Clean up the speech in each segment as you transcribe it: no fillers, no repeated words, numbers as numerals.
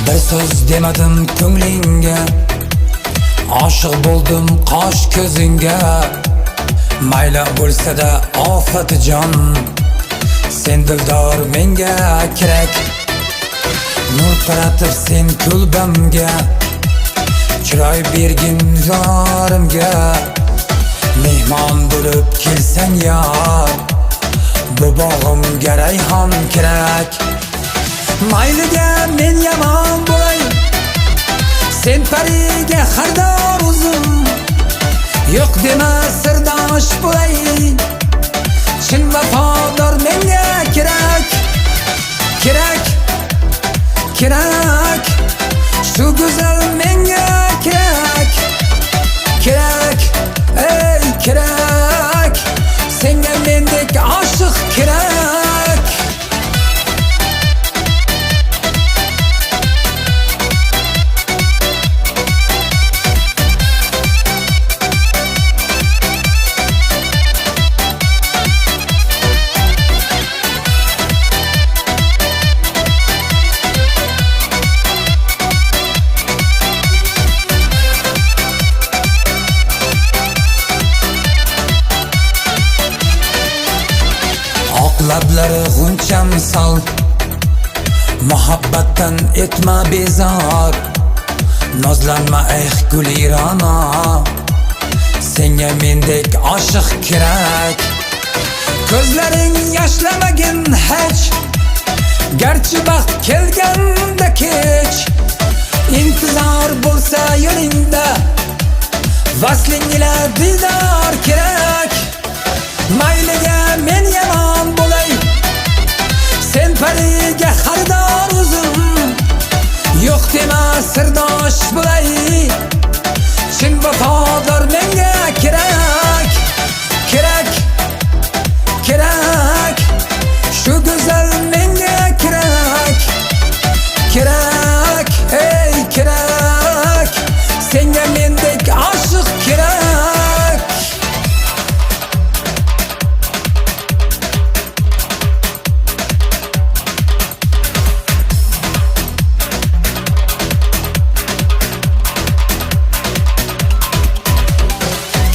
Bir söz demedim ko'nglingga, oshiq bo'ldim qosh ko'zingga. Mayli bo'lsa-da ofatijon, sen dildor menga kerak. Nur taratib sen kulbamga, chiroy bergin zorimga. Mehmon bo'lib kelsang yor, bu bog'imga rayhon kerak. Mayliga men yomon bo'lay, sen pariga xardor uzum. Yo'q dema sirdosh bo'lay, chin vafodor menga kerak. Kerak, kerak, shu go'zal menga kerak. Kerak, ey kerak, senga mendek oshiq kerak. Lablari g'uncha misol, muhabbatdan etma bezor. Nozlanma ey gulirona, senga mendek oshiq kerak. Ko'zlaring yoshlamagin hech, garchi baxt kelganda kech. Intizor bo'lsa yo'lingda, vasling ila dildor kerak. Mayliga men yomon bo'lay, sen pariga xaridor uzum. Yo'q dema sirdosh bo'lay, chin vafodor menga kerak. Kerak, kerak, shu go'zal menga kerak. Kerak, ey kerak, senga mendek oshiq kerak.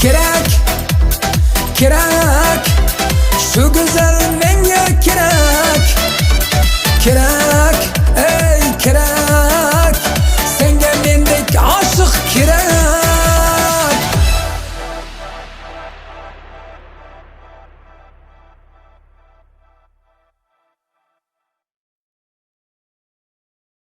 Kerak, kerak, shu go'zal